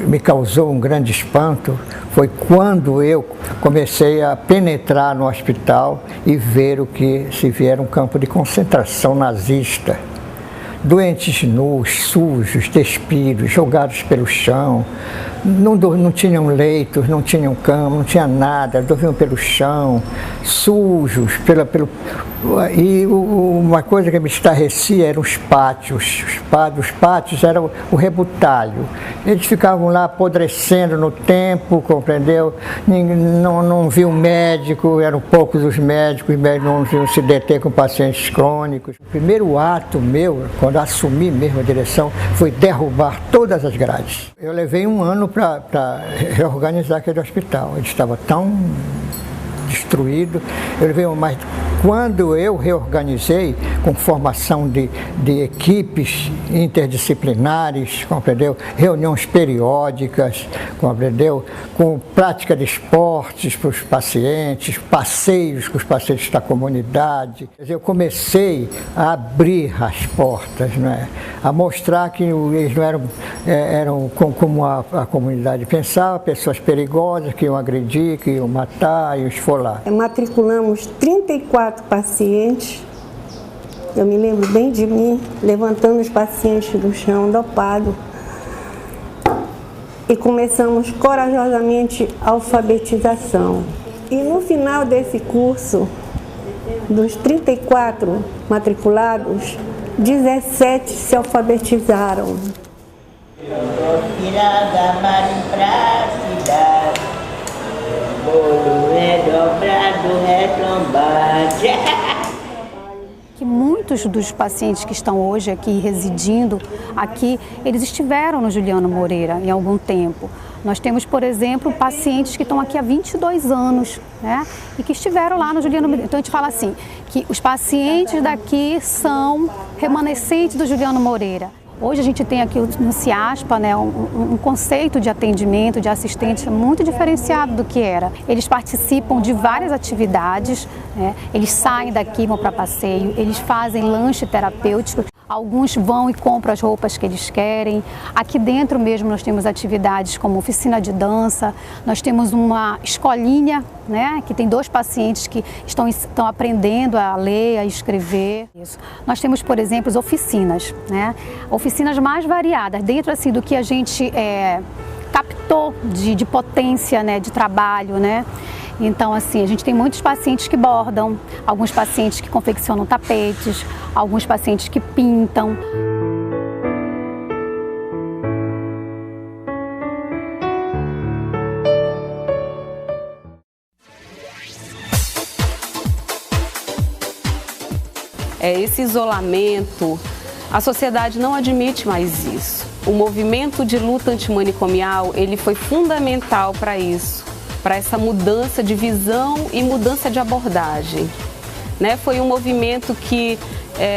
Me causou um grande espanto foi quando eu comecei a penetrar no hospital e ver o que se via era um campo de concentração nazista. Doentes nus, sujos, despidos, jogados pelo chão, não tinham leitos, não tinham cama, não tinha nada, dormiam pelo chão, sujos, e uma coisa que me estarrecia eram os pátios. Os pátios eram o rebutalho. Eles ficavam lá apodrecendo no tempo, compreendeu? Não viam médico, eram poucos os médicos não vinham se deter com pacientes crônicos. O primeiro ato meu, quando assumi mesmo a direção, foi derrubar todas as grades. Eu levei um ano para reorganizar aquele hospital. Ele estava tão destruído. Mas quando eu reorganizei com formação de equipes interdisciplinares, compreendeu? Reuniões periódicas, compreendeu? Com prática de esportes para os pacientes, passeios com os pacientes da comunidade. Eu comecei a abrir as portas, né? A mostrar que eles não eram como a comunidade pensava, pessoas perigosas que iam agredir, que iam matar e esfolar. Matriculamos 34 pacientes, eu me lembro bem de mim, levantando os pacientes do chão, dopado, e começamos corajosamente a alfabetização. E no final desse curso, dos 34 matriculados, 17 se alfabetizaram. Que muitos dos pacientes que estão hoje aqui residindo aqui, eles estiveram no Juliano Moreira em algum tempo. Nós temos, por exemplo, pacientes que estão aqui há 22 anos, né? E que estiveram lá no Juliano Moreira. Então a gente fala assim, que os pacientes daqui são remanescentes do Juliano Moreira. Hoje a gente tem aqui no CIASPA, né, um conceito de atendimento, de assistência muito diferenciado do que era. Eles participam de várias atividades, né, eles saem daqui, vão para passeio, eles fazem lanche terapêutico. Alguns vão e compram as roupas que eles querem. Aqui dentro mesmo nós temos atividades como oficina de dança, nós temos uma escolinha, né, que tem 2 pacientes que estão aprendendo a ler, a escrever. Isso. Nós temos, por exemplo, oficinas, né, oficinas mais variadas, dentro assim, do que a gente captou de potência, né, de trabalho, né. Então, assim, a gente tem muitos pacientes que bordam, alguns pacientes que confeccionam tapetes, alguns pacientes que pintam. Esse isolamento, a sociedade não admite mais isso. O movimento de luta antimanicomial, ele foi fundamental para isso. Para essa mudança de visão e mudança de abordagem, né? Foi um movimento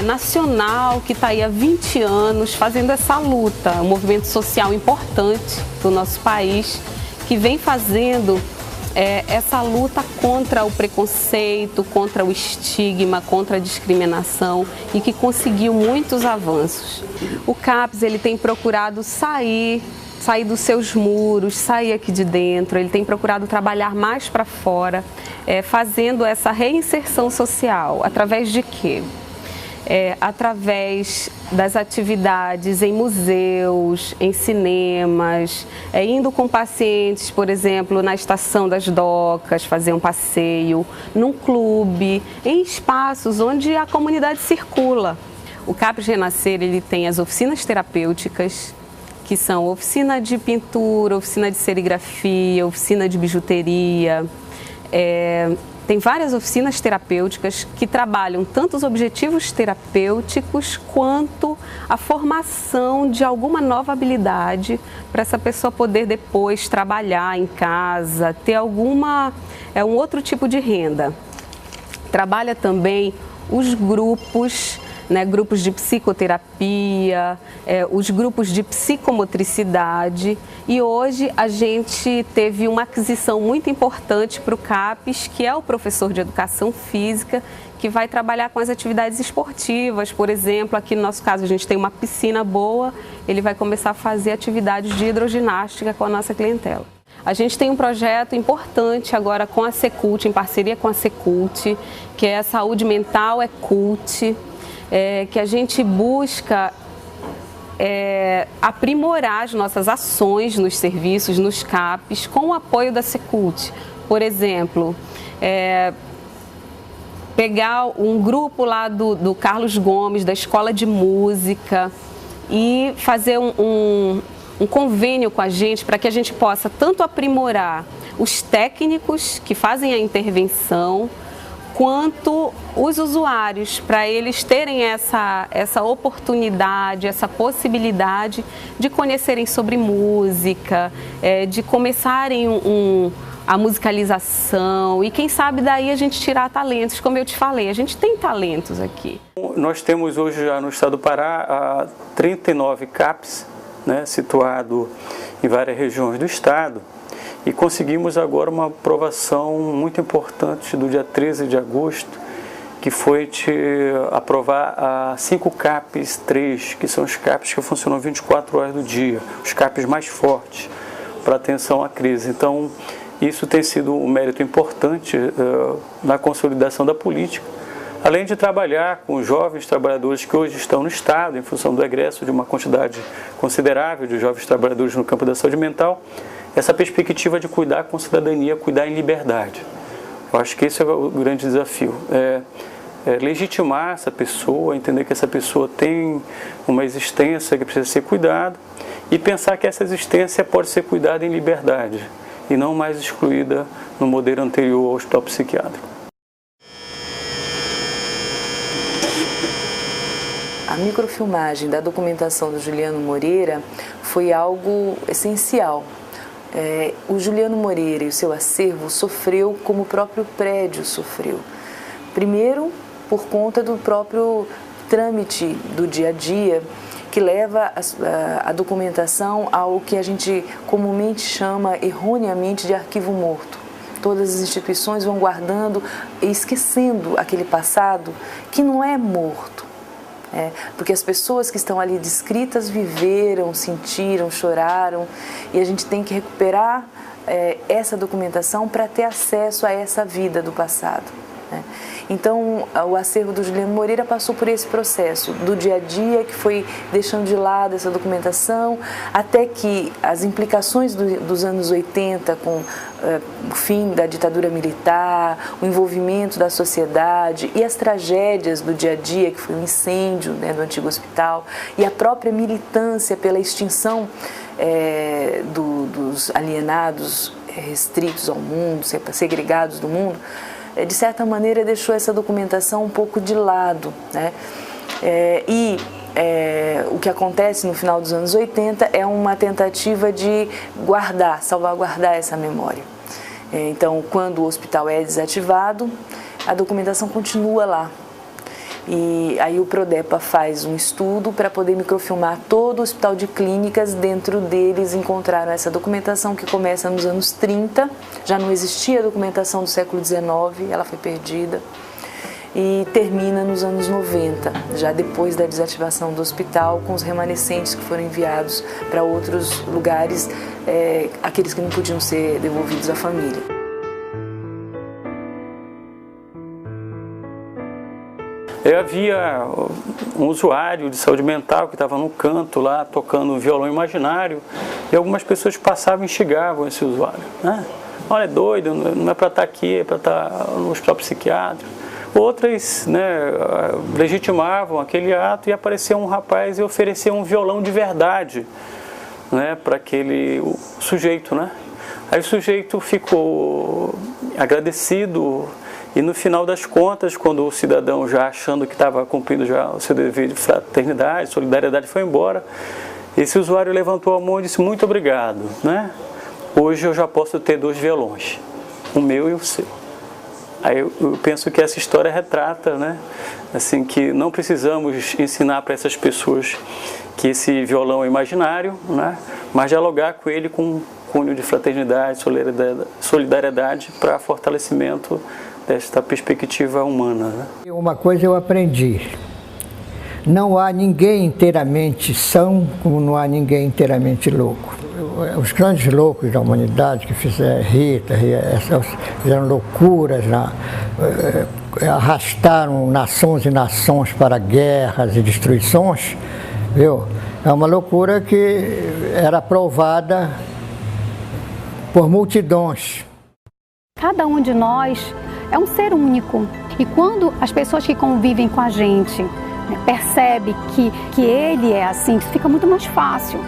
nacional, que está aí há 20 anos fazendo essa luta, um movimento social importante do nosso país, que vem fazendo essa luta contra o preconceito, contra o estigma, contra a discriminação e que conseguiu muitos avanços. O CAPS ele tem procurado sair sair dos seus muros, sair aqui de dentro. Ele tem procurado trabalhar mais para fora, fazendo essa reinserção social. Através de quê? Através das atividades em museus, em cinemas, indo com pacientes, por exemplo, na estação das docas, fazer um passeio, num clube, em espaços onde a comunidade circula. O CAPS Renascer, ele tem as oficinas terapêuticas, que são oficina de pintura, oficina de serigrafia, oficina de bijuteria. Tem várias oficinas terapêuticas que trabalham tanto os objetivos terapêuticos quanto a formação de alguma nova habilidade para essa pessoa poder depois trabalhar em casa, ter um outro tipo de renda. Trabalha também os grupos, grupos de psicoterapia, os grupos de psicomotricidade, e hoje a gente teve uma aquisição muito importante para o CAPS, que é o professor de educação física, que vai trabalhar com as atividades esportivas. Por exemplo, aqui no nosso caso a gente tem uma piscina boa, ele vai começar a fazer atividades de hidroginástica com a nossa clientela. A gente tem um projeto importante agora com a Secult, em parceria com a Secult, que é a Saúde Mental é Cult, que a gente busca aprimorar as nossas ações nos serviços, nos CAPs, com o apoio da Secult. Por exemplo, pegar um grupo lá do Carlos Gomes, da Escola de Música, e fazer um convênio com a gente para que a gente possa tanto aprimorar os técnicos que fazem a intervenção, quanto os usuários, para eles terem essa oportunidade, essa possibilidade de conhecerem sobre música, de começarem a musicalização e quem sabe daí a gente tirar talentos, como eu te falei, a gente tem talentos aqui. Nós temos hoje já no estado do Pará 39 CAPs, situado em várias regiões do estado. E conseguimos agora uma aprovação muito importante do dia 13 de agosto, que foi aprovar a 5 CAPs 3, que são os CAPs que funcionam 24 horas do dia, os CAPs mais fortes para atenção à crise. Então, isso tem sido um mérito importante na consolidação da política, além de trabalhar com jovens trabalhadores que hoje estão no estado, em função do egresso de uma quantidade considerável de jovens trabalhadores no campo da saúde mental, essa perspectiva de cuidar com cidadania, cuidar em liberdade. Eu acho que esse é o grande desafio. Legitimar essa pessoa, entender que essa pessoa tem uma existência que precisa ser cuidada e pensar que essa existência pode ser cuidada em liberdade e não mais excluída no modelo anterior ao hospital psiquiátrico. A microfilmagem da documentação do Juliano Moreira foi algo essencial. O Juliano Moreira e o seu acervo sofreu como o próprio prédio sofreu. Primeiro, por conta do próprio trâmite do dia a dia, que leva a documentação ao que a gente comumente chama erroneamente de arquivo morto. Todas as instituições vão guardando e esquecendo aquele passado que não é morto. Porque as pessoas que estão ali descritas viveram, sentiram, choraram, e a gente tem que recuperar essa documentação para ter acesso a essa vida do passado. Então, o acervo do Juliano Moreira passou por esse processo do dia a dia, que foi deixando de lado essa documentação, até que as implicações dos anos 80, com o fim da ditadura militar, o envolvimento da sociedade e as tragédias do dia a dia, que foi o incêndio do antigo hospital, e a própria militância pela extinção dos alienados, restritos ao mundo, segregados do mundo, de certa maneira deixou essa documentação um pouco de lado, o que acontece no final dos anos 80 é uma tentativa de salvaguardar essa memória. Então, quando o hospital é desativado, a documentação continua lá. E aí o Prodepa faz um estudo para poder microfilmar todo o hospital de clínicas. Dentro deles encontraram essa documentação que começa nos anos 30, já não existia documentação do século XIX, ela foi perdida. e termina nos anos 90, já depois da desativação do hospital, com os remanescentes que foram enviados para outros lugares, aqueles que não podiam ser devolvidos à família. Havia um usuário de saúde mental que estava no canto lá, tocando um violão imaginário, e algumas pessoas passavam e instigavam esse usuário, né? Olha, é doido, não é para estar aqui, é para estar no hospital psiquiátrico. Outras, né, legitimavam aquele ato e aparecia um rapaz e oferecia um violão de verdade, né, para aquele sujeito, né? Aí o sujeito ficou agradecido. E no final das contas, quando o cidadão, já achando que estava cumprindo já o seu dever de fraternidade, solidariedade, foi embora, esse usuário levantou a mão e disse: muito obrigado, né? Hoje eu já posso ter 2 violões, o meu e o seu. Aí eu penso que essa história retrata, né, assim, que não precisamos ensinar para essas pessoas que esse violão é imaginário, né, mas dialogar com ele com um cunho de fraternidade, solidariedade para fortalecimento desta perspectiva humana, né? Uma coisa eu aprendi: não há ninguém inteiramente são, como não há ninguém inteiramente louco. Os grandes loucos da humanidade que fizeram fizeram loucuras, arrastaram nações e nações para guerras e destruições, viu? É uma loucura que era provada por multidões. Cada um de nós é um ser único, e quando as pessoas que convivem com a gente, né, percebem que ele é assim, fica muito mais fácil.